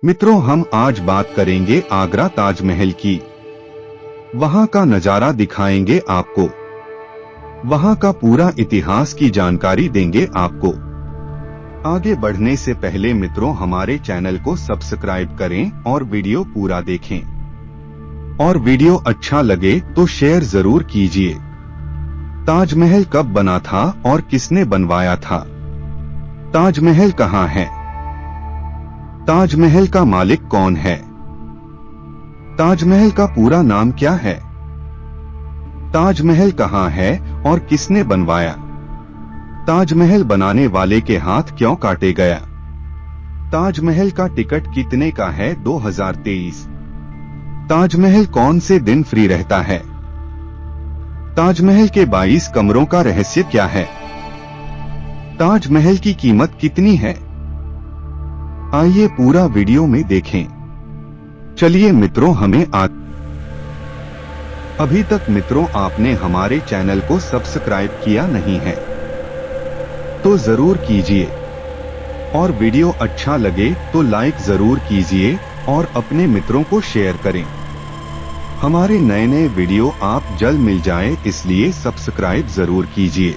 मित्रों, हम आज बात करेंगे आगरा ताजमहल की। वहां का नजारा दिखाएंगे आपको, वहां का पूरा इतिहास की जानकारी देंगे आपको। आगे बढ़ने से पहले मित्रों, हमारे चैनल को सब्सक्राइब करें और वीडियो पूरा देखें। और वीडियो अच्छा लगे तो शेयर जरूर कीजिए। ताजमहल कब बना था और किसने बनवाया था? ताजमहल कहाँ है? ताजमहल का मालिक कौन है? ताजमहल का पूरा नाम क्या है? ताजमहल कहाँ है और किसने बनवाया? ताजमहल बनाने वाले के हाथ क्यों काटे गया? ताजमहल का टिकट कितने का है 2023? ताजमहल कौन से दिन फ्री रहता है? ताजमहल के 22 कमरों का रहस्य क्या है? ताजमहल की कीमत कितनी है? आइए पूरा वीडियो में देखें। चलिए मित्रों, अभी तक मित्रों आपने हमारे चैनल को सब्सक्राइब किया नहीं है तो जरूर कीजिए, और वीडियो अच्छा लगे तो लाइक जरूर कीजिए और अपने मित्रों को शेयर करें। हमारे नए नए वीडियो आप जल्द मिल जाए, इसलिए सब्सक्राइब जरूर कीजिए।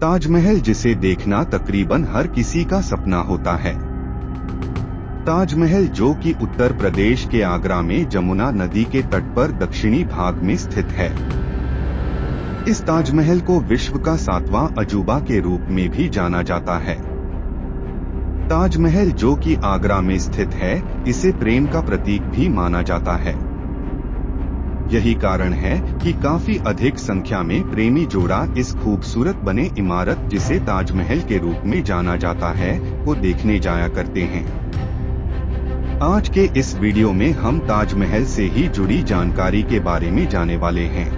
ताजमहल, जिसे देखना तकरीबन हर किसी का सपना होता है। ताजमहल, जो कि उत्तर प्रदेश के आगरा में जमुना नदी के तट पर दक्षिणी भाग में स्थित है। इस ताजमहल को विश्व का 7वां अजूबा के रूप में भी जाना जाता है। ताजमहल, जो कि आगरा में स्थित है, इसे प्रेम का प्रतीक भी माना जाता है। यही कारण है कि काफी अधिक संख्या में प्रेमी जोड़ा इस खूबसूरत बने इमारत, जिसे ताजमहल के रूप में जाना जाता है, को देखने जाया करते हैं। आज के इस वीडियो में हम ताजमहल से ही जुड़ी जानकारी के बारे में जाने वाले हैं।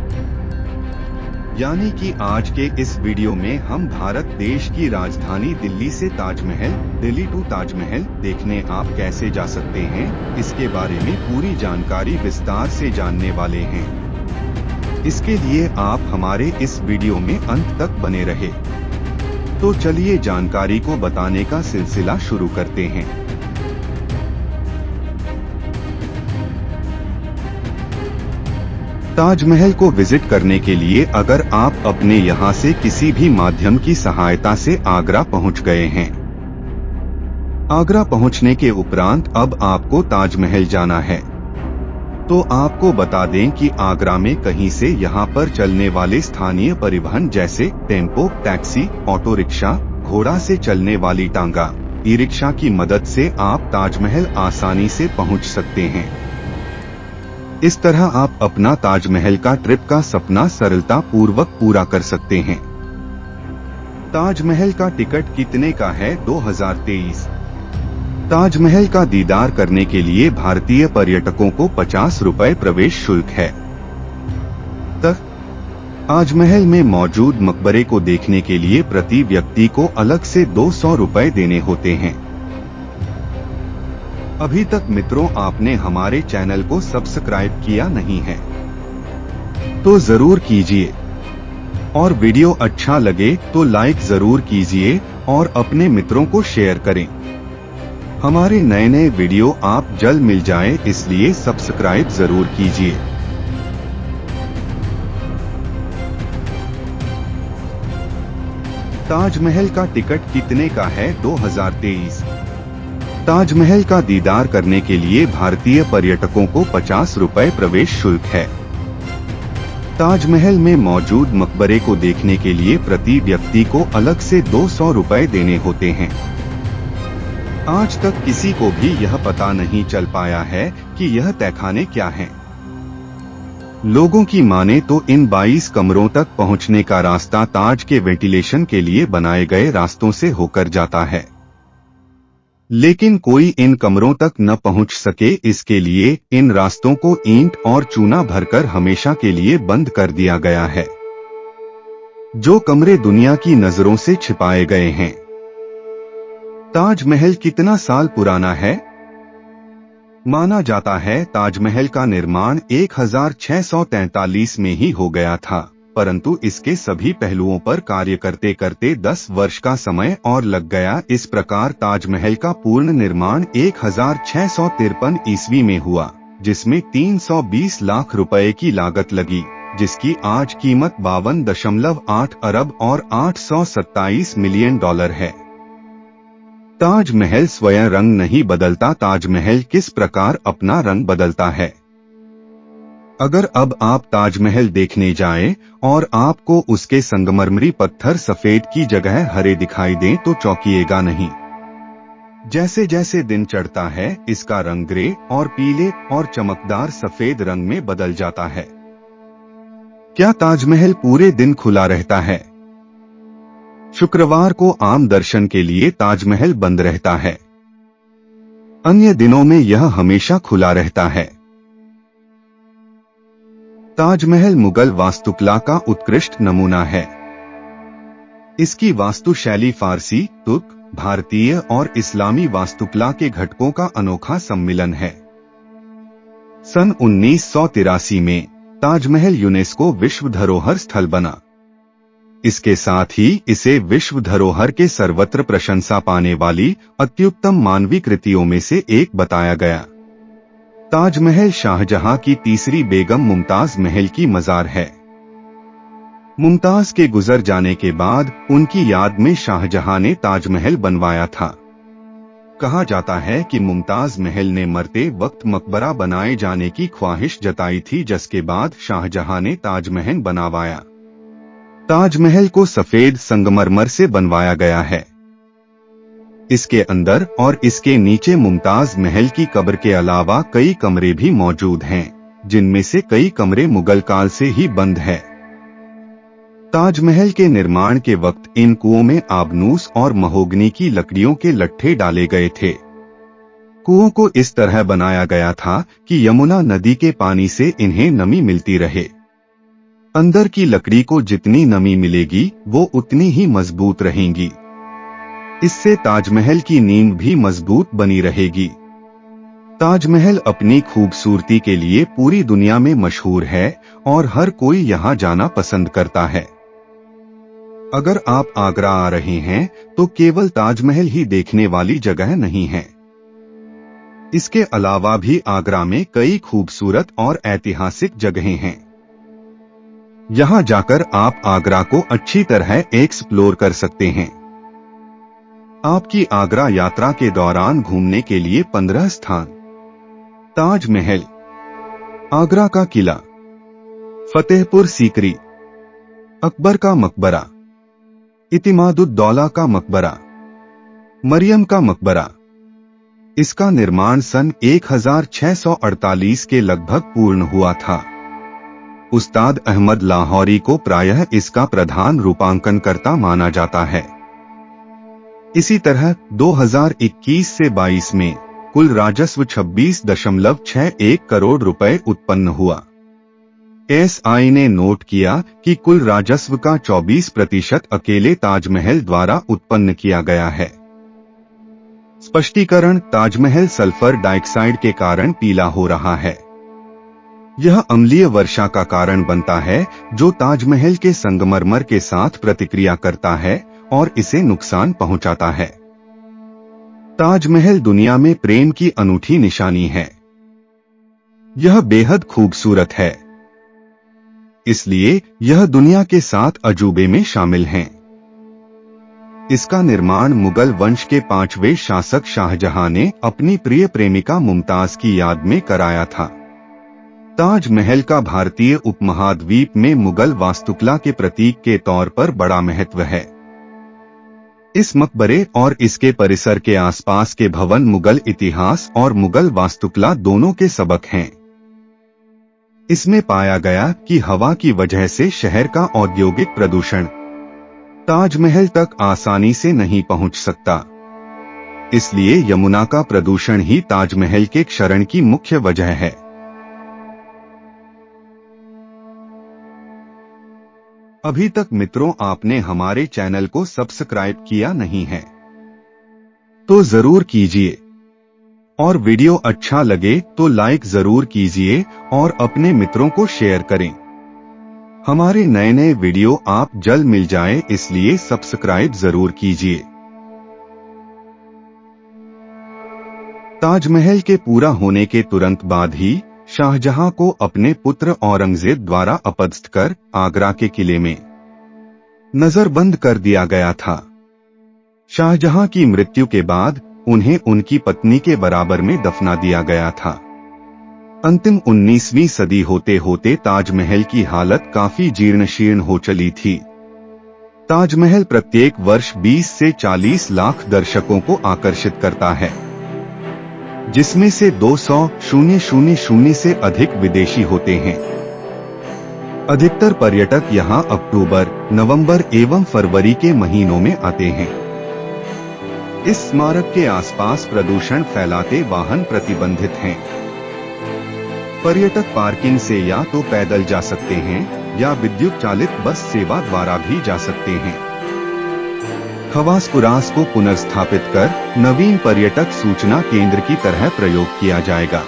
यानी कि आज के इस वीडियो में हम भारत देश की राजधानी दिल्ली से ताजमहल, दिल्ली टू ताजमहल देखने आप कैसे जा सकते हैं, इसके बारे में पूरी जानकारी विस्तार से जानने वाले हैं। इसके लिए आप हमारे इस वीडियो में अंत तक बने रहे। तो चलिए जानकारी को बताने का सिलसिला शुरू करते हैं। ताजमहल को विजिट करने के लिए अगर आप अपने यहां से किसी भी माध्यम की सहायता से आगरा पहुंच गए हैं, आगरा पहुंचने के उपरांत अब आपको ताजमहल जाना है, तो आपको बता दें कि आगरा में कहीं से यहां पर चलने वाले स्थानीय परिवहन जैसे टेम्पो, टैक्सी, ऑटो रिक्शा, घोड़ा से चलने वाली टांगा, ई रिक्शा की मदद से आप ताजमहल आसानी से पहुंच सकते हैं। इस तरह आप अपना ताजमहल का ट्रिप का सपना सरलता पूर्वक पूरा कर सकते हैं। ताजमहल का टिकट कितने का है 2023? ताजमहल का दीदार करने के लिए भारतीय पर्यटकों को 50 रुपए प्रवेश शुल्क है। ताजमहल में मौजूद मकबरे को देखने के लिए प्रति व्यक्ति को अलग से 200 रुपए देने होते हैं। अभी तक मित्रों आपने हमारे चैनल को सब्सक्राइब किया नहीं है तो जरूर कीजिए, और वीडियो अच्छा लगे तो लाइक जरूर कीजिए और अपने मित्रों को शेयर करें। हमारे नए नए वीडियो आप जल्द मिल जाए, इसलिए सब्सक्राइब जरूर कीजिए। ताजमहल का टिकट कितने का है 2023? ताजमहल का दीदार करने के लिए भारतीय पर्यटकों को 50 रुपए प्रवेश शुल्क है। ताजमहल में मौजूद मकबरे को देखने के लिए प्रति व्यक्ति को अलग से 200 रुपए देने होते हैं। आज तक किसी को भी यह पता नहीं चल पाया है कि यह तहखाने क्या हैं। लोगों की माने तो इन 22 कमरों तक पहुंचने का रास्ता ताज के वेंटिलेशन के लिए बनाए गए रास्तों से होकर जाता है, लेकिन कोई इन कमरों तक न पहुंच सके, इसके लिए इन रास्तों को ईंट और चूना भरकर हमेशा के लिए बंद कर दिया गया है। जो कमरे दुनिया की नजरों से छिपाए गए हैं। ताजमहल कितना साल पुराना है? माना जाता है ताजमहल का निर्माण 1643 में ही हो गया था, परंतु इसके सभी पहलुओं पर कार्य करते करते 10 वर्ष का समय और लग गया। इस प्रकार ताजमहल का पूर्ण निर्माण 1653 ईस्वी में हुआ, जिसमें 320 लाख रुपए की लागत लगी, जिसकी आज कीमत 52.8 अरब और 827 मिलियन डॉलर है। ताजमहल स्वयं रंग नहीं बदलता, ताजमहल किस प्रकार अपना रंग बदलता है। अगर अब आप ताजमहल देखने जाएं और आपको उसके संगमरमरी पत्थर सफेद की जगह हरे दिखाई दें तो चौंकिएगा नहीं। जैसे जैसे दिन चढ़ता है इसका रंग ग्रे और पीले और चमकदार सफेद रंग में बदल जाता है। क्या ताजमहल पूरे दिन खुला रहता है? शुक्रवार को आम दर्शन के लिए ताजमहल बंद रहता है। अन्य दिनों में यह हमेशा खुला रहता है। ताजमहल मुगल वास्तुकला का उत्कृष्ट नमूना है। इसकी वास्तुशैली फारसी, तुर्क, भारतीय और इस्लामी वास्तुकला के घटकों का अनोखा सम्मिलन है। सन 1983 में ताजमहल यूनेस्को विश्व धरोहर स्थल बना। इसके साथ ही इसे विश्व धरोहर के सर्वत्र प्रशंसा पाने वाली अत्युत्तम मानवीय कृतियों में से एक बताया गया। ताजमहल शाहजहां की तीसरी बेगम मुमताज महल की मजार है। मुमताज के गुजर जाने के बाद उनकी याद में शाहजहां ने ताजमहल बनवाया था। कहा जाता है कि मुमताज महल ने मरते वक्त मकबरा बनाए जाने की ख्वाहिश जताई थी, जिसके बाद शाहजहां ने ताजमहल बनवाया। ताजमहल को सफेद संगमरमर से बनवाया गया है। इसके अंदर और इसके नीचे मुमताज महल की कब्र के अलावा कई कमरे भी मौजूद हैं, जिनमें से कई कमरे मुगल काल से ही बंद है। ताजमहल के निर्माण के वक्त इन कुओं में आबनूस और महोगनी की लकड़ियों के लट्ठे डाले गए थे। कुओं को इस तरह बनाया गया था कि यमुना नदी के पानी से इन्हें नमी मिलती रहे। अंदर की लकड़ी को जितनी नमी मिलेगी वो उतनी ही मजबूत रहेंगी। इससे ताजमहल की नींव भी मजबूत बनी रहेगी। ताजमहल अपनी खूबसूरती के लिए पूरी दुनिया में मशहूर है और हर कोई यहाँ जाना पसंद करता है। अगर आप आगरा आ रहे हैं तो केवल ताजमहल ही देखने वाली जगह नहीं है। इसके अलावा भी आगरा में कई खूबसूरत और ऐतिहासिक जगहें हैं। यहाँ जाकर आप आगरा को अच्छी तरह एक्सप्लोर कर सकते हैं। आपकी आगरा यात्रा के दौरान घूमने के लिए 15 स्थान: ताजमहल, आगरा का किला, फतेहपुर सीकरी, अकबर का मकबरा, इतिमादुद्दौला का मकबरा, मरियम का मकबरा। इसका निर्माण सन 1648 के लगभग पूर्ण हुआ था। उस्ताद अहमद लाहौरी को प्रायः इसका प्रधान रूपांकनकर्ता माना जाता है। इसी तरह 2021 से 22 में कुल राजस्व 26.61 करोड़ रुपए उत्पन्न हुआ। एसआई ने नोट किया कि कुल राजस्व का 24% अकेले ताजमहल द्वारा उत्पन्न किया गया है। स्पष्टीकरण: ताजमहल सल्फर डाइऑक्साइड के कारण पीला हो रहा है। यह अम्लीय वर्षा का कारण बनता है जो ताजमहल के संगमरमर के साथ प्रतिक्रिया करता है और इसे नुकसान पहुंचाता है। ताजमहल दुनिया में प्रेम की अनूठी निशानी है। यह बेहद खूबसूरत है, इसलिए यह दुनिया के 7 अजूबे में शामिल है। इसका निर्माण मुगल वंश के 5वें शासक शाहजहां ने अपनी प्रिय प्रेमिका मुमताज की याद में कराया था। ताजमहल का भारतीय उपमहाद्वीप में मुगल वास्तुकला के प्रतीक के तौर पर बड़ा महत्व है। इस मकबरे और इसके परिसर के आसपास के भवन मुगल इतिहास और मुगल वास्तुकला दोनों के सबक हैं। इसमें पाया गया कि हवा की वजह से शहर का औद्योगिक प्रदूषण ताजमहल तक आसानी से नहीं पहुंच सकता। इसलिए यमुना का प्रदूषण ही ताजमहल के क्षरण की मुख्य वजह है। अभी तक मित्रों आपने हमारे चैनल को सब्सक्राइब किया नहीं है तो जरूर कीजिए और वीडियो अच्छा लगे तो लाइक जरूर कीजिए और अपने मित्रों को शेयर करें। हमारे नए नए वीडियो आप जल्द मिल जाए, इसलिए सब्सक्राइब जरूर कीजिए। ताजमहल के पूरा होने के तुरंत बाद ही शाहजहां को अपने पुत्र औरंगजेब द्वारा अपदस्थ कर आगरा के किले में नजरबंद कर दिया गया था। शाहजहां की मृत्यु के बाद उन्हें उनकी पत्नी के बराबर में दफना दिया गया था। अंतिम 19वीं सदी होते होते ताजमहल की हालत काफी जीर्ण शीर्ण हो चली थी। ताजमहल प्रत्येक वर्ष 20 से 40 लाख दर्शकों को आकर्षित करता है, जिसमें से 200,000 से अधिक विदेशी होते हैं। अधिकतर पर्यटक यहां अक्टूबर, नवंबर एवं फरवरी के महीनों में आते हैं। इस स्मारक के आसपास प्रदूषण फैलाते वाहन प्रतिबंधित हैं। पर्यटक पार्किंग से या तो पैदल जा सकते हैं या विद्युत चालित बस सेवा द्वारा भी जा सकते हैं। खवास कुरास को पुनर्स्थापित कर नवीन पर्यटक सूचना केंद्र की तरह प्रयोग किया जाएगा।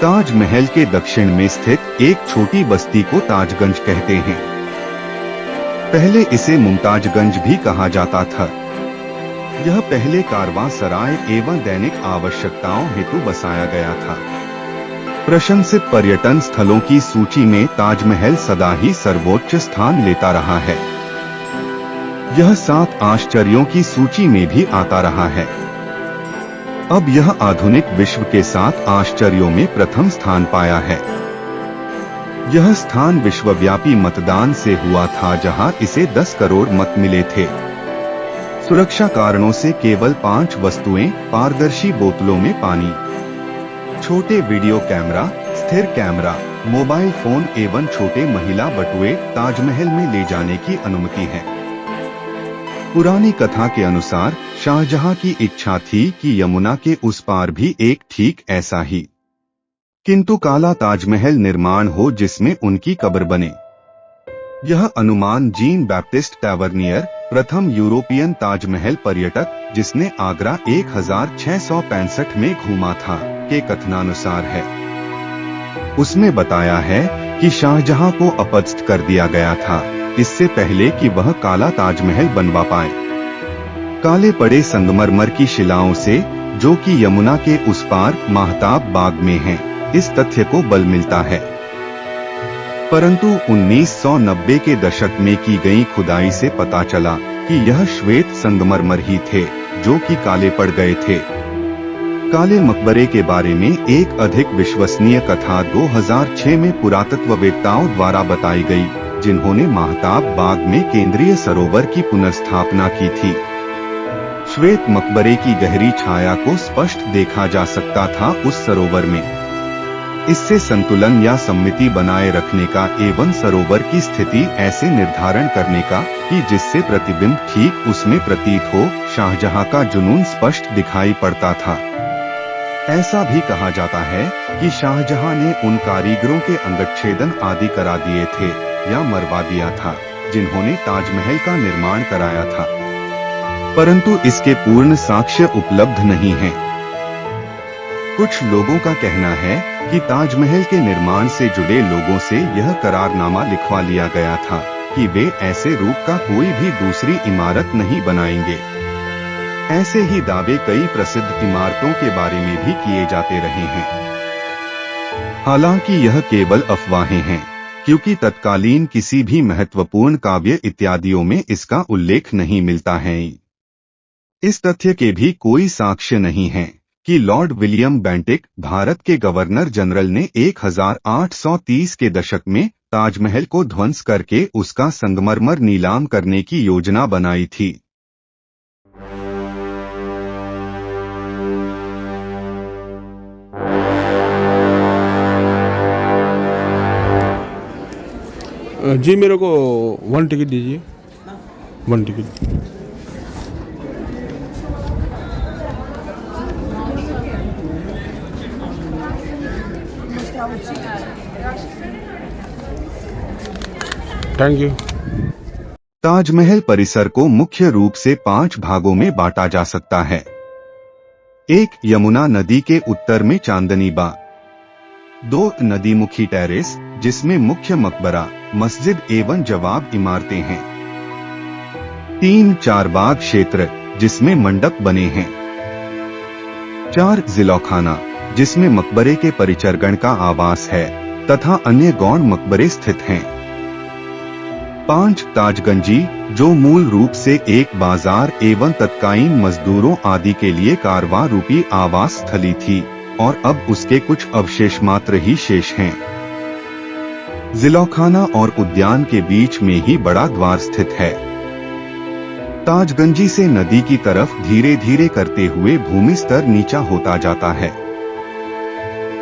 ताजमहल के दक्षिण में स्थित एक छोटी बस्ती को ताजगंज कहते हैं। पहले इसे मुमताजगंज भी कहा जाता था। यह पहले कारवां सराय एवं दैनिक आवश्यकताओं हेतु बसाया गया था। प्रशंसित पर्यटन स्थलों की सूची में ताजमहल सदा ही सर्वोच्च स्थान लेता रहा है। यह 7 आश्चर्यों की सूची में भी आता रहा है। अब यह आधुनिक विश्व के 7 आश्चर्यों में प्रथम स्थान पाया है। यह स्थान विश्वव्यापी मतदान से हुआ था, जहां इसे 10 करोड़ मत मिले थे। सुरक्षा कारणों से केवल 5 वस्तुएं, पारदर्शी बोतलों में पानी, छोटे वीडियो कैमरा, स्थिर कैमरा, मोबाइल फोन एवं छोटे महिला बटुए ताजमहल में ले जाने की अनुमति है। पुरानी कथा के अनुसार शाहजहां की इच्छा थी कि यमुना के उस पार भी एक ठीक ऐसा ही किंतु काला ताजमहल निर्माण हो जिसमें उनकी कब्र बने। यह अनुमान जीन बैप्टिस्ट टैवर्नियर, प्रथम यूरोपियन ताजमहल पर्यटक जिसने आगरा 1665 में घूमा था, के कथनानुसार है। उसने बताया है कि शाहजहां को अपदस्थ कर दिया गया था इससे पहले कि वह काला ताजमहल बनवा पाए। काले पड़े संगमरमर की शिलाओं से, जो कि यमुना के उस पार माहताब बाग में हैं, इस तथ्य को बल मिलता है। परंतु 1990 के दशक में की गई खुदाई से पता चला कि यह श्वेत संगमरमर ही थे जो कि काले पड़ गए थे। काले मकबरे के बारे में एक अधिक विश्वसनीय कथा 2006 में पुरातत्ववेत्ताओं द्वारा बताई गई, जिन्होंने माहताब बाग में केंद्रीय सरोवर की पुनर्स्थापना की थी। श्वेत मकबरे की गहरी छाया को स्पष्ट देखा जा सकता था उस सरोवर में। इससे संतुलन या सम्मिति बनाए रखने का एवं सरोवर की स्थिति ऐसे निर्धारण करने का कि जिससे प्रतिबिंब ठीक उसमें प्रतीत हो, शाहजहां का जुनून स्पष्ट दिखाई पड़ता था। ऐसा भी कहा जाता है कि शाहजहां ने उन कारीगरों के अंगच्छेदन आदि करा दिए थे या मरवा दिया था, जिन्होंने ताजमहल का निर्माण कराया था, परंतु इसके पूर्ण साक्ष्य उपलब्ध नहीं हैं। कुछ लोगों का कहना है कि ताजमहल के निर्माण से जुड़े लोगों से यह करारनामा लिखवा लिया गया था कि वे ऐसे रूप का कोई भी दूसरी इमारत नहीं बनाएंगे। ऐसे ही दावे कई प्रसिद्ध इमारतों के बारे में भी किए जाते रहे हैं। हालांकि यह केवल अफवाहें हैं, क्योंकि तत्कालीन किसी भी महत्वपूर्ण काव्य इत्यादियों में इसका उल्लेख नहीं मिलता है। इस तथ्य के भी कोई साक्ष्य नहीं है कि लॉर्ड विलियम बेंटिक, भारत के गवर्नर जनरल ने 1830 के दशक में ताजमहल को ध्वंस करके उसका संगमरमर नीलाम करने की योजना बनाई थी। जी मेरे को 1 टिकट दीजिए, 1 टिकट। Thank you. ताजमहल परिसर को मुख्य रूप से 5 भागों में बांटा जा सकता है। एक यमुना नदी के उत्तर में चांदनी बाग। 2 नदीमुखी टेरेस जिसमें मुख्य मकबरा, मस्जिद एवं जवाब इमारतें हैं। 3 चारबाग क्षेत्र जिसमें मंडप बने हैं। 4 जिलौखाना जिसमें मकबरे के परिचरगण का आवास है तथा अन्य गौण मकबरे स्थित हैं। 5 ताजगंजी जो मूल रूप से एक बाजार एवं तत्कालीन मजदूरों आदि के लिए कारवां रूपी आवास स्थली थी और अब उसके कुछ अवशेष मात्र ही शेष हैं। जिलौखाना और उद्यान के बीच में ही बड़ा द्वार स्थित है। ताजगंजी से नदी की तरफ धीरे धीरे करते हुए भूमि स्तर नीचा होता जाता है।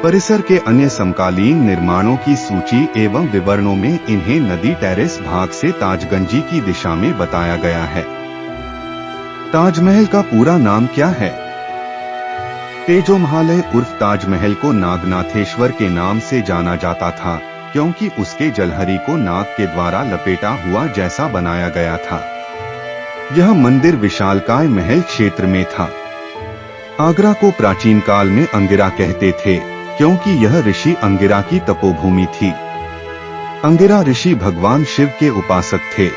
परिसर के अन्य समकालीन निर्माणों की सूची एवं विवरणों में इन्हें नदी टेरेस भाग से ताजगंजी की दिशा में बताया गया है। ताजमहल का पूरा नाम क्या है? तेजोमहालय उर्फ ताजमहल को नागनाथेश्वर के नाम से जाना जाता था क्योंकि उसके जलहरी को नाग के द्वारा लपेटा हुआ जैसा बनाया गया था। यह मंदिर विशालकाय महल क्षेत्र में था। आगरा को प्राचीन काल में अंगिरा कहते थे क्योंकि यह ऋषि अंगिरा की तपोभूमि थी। अंगिरा ऋषि भगवान शिव के उपासक थे।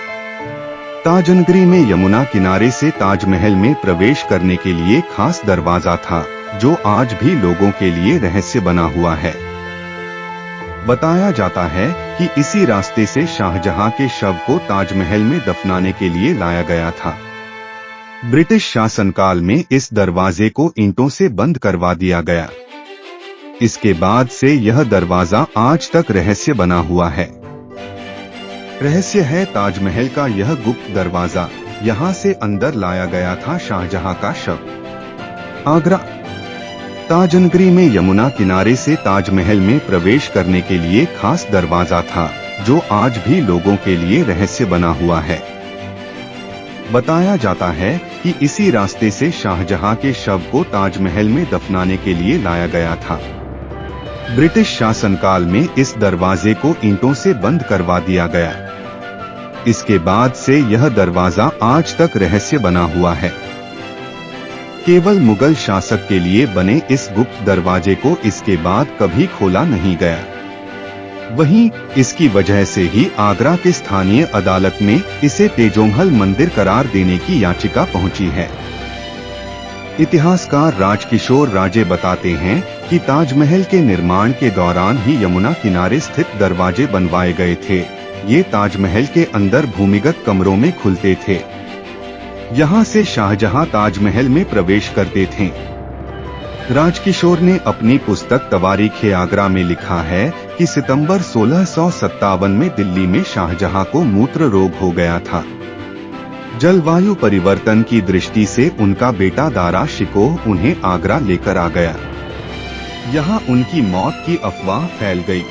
ताजनगरी में यमुना किनारे से ताजमहल में प्रवेश करने के लिए खास दरवाजा था जो आज भी लोगों के लिए रहस्य बना हुआ है। बताया जाता है कि इसी रास्ते से शाहजहां के शव को ताजमहल में दफनाने के लिए लाया गया था। ब्रिटिश शासनकाल में इस दरवाजे को ईंटों से बंद करवा दिया गया। इसके बाद से यह दरवाजा आज तक रहस्य बना हुआ है। रहस्य है ताजमहल का यह गुप्त दरवाजा, यहाँ से अंदर लाया गया था शाहजहां का शव। आगरा ताजनगरी में यमुना किनारे से ताजमहल में प्रवेश करने के लिए खास दरवाजा था जो आज भी लोगों के लिए रहस्य बना हुआ है। बताया जाता है कि इसी रास्ते से शाहजहां के शव को ताजमहल में दफनाने के लिए लाया गया था। ब्रिटिश शासनकाल में इस दरवाजे को ईंटों से बंद करवा दिया गया। इसके बाद से यह दरवाजा आज तक रहस्य बना हुआ है। केवल मुगल शासक के लिए बने इस गुप्त दरवाजे को इसके बाद कभी खोला नहीं गया। वहीं इसकी वजह से ही आगरा के स्थानीय अदालत में इसे तेजोमहल मंदिर करार देने की याचिका पहुंची है। इतिहासकार राजकिशोर राजे बताते हैं कि ताजमहल के निर्माण के दौरान ही यमुना किनारे स्थित दरवाजे बनवाए गए थे। ये ताजमहल के अंदर भूमिगत कमरों में खुलते थे। यहाँ से शाहजहां ताजमहल में प्रवेश करते थे। राजकिशोर ने अपनी पुस्तक तवारीख-ए-आगरा में लिखा है कि सितंबर 1657 में दिल्ली में शाहजहां को मूत्र रोग हो गया था। जलवायु परिवर्तन की दृष्टि से उनका बेटा दारा शिकोह उन्हें आगरा लेकर आ गया। यहाँ उनकी मौत की अफवाह फैल गई।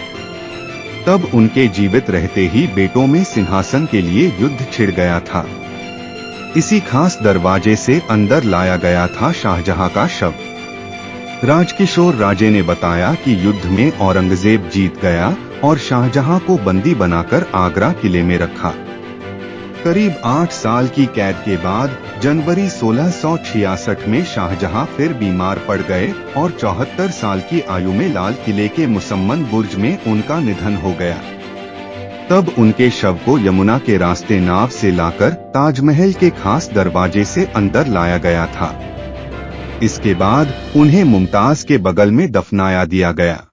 तब उनके जीवित रहते ही बेटों में सिंहासन के लिए युद्ध छिड़ गया था। इसी खास दरवाजे से अंदर लाया गया था शाहजहां का शव। राजकिशोर राजे ने बताया कि युद्ध में औरंगजेब जीत गया और शाहजहां को बंदी बनाकर आगरा किले में रखा। करीब 8 साल की कैद के बाद जनवरी 1666 में शाहजहां फिर बीमार पड़ गए और 74 साल की आयु में लाल किले के मुसम्मन बुर्ज में उनका निधन हो गया। तब उनके शव को यमुना के रास्ते नाव से लाकर ताजमहल के खास दरवाजे से अंदर लाया गया था। इसके बाद उन्हें मुमताज के बगल में दफनाया दिया गया।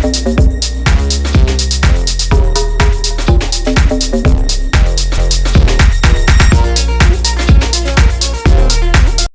है।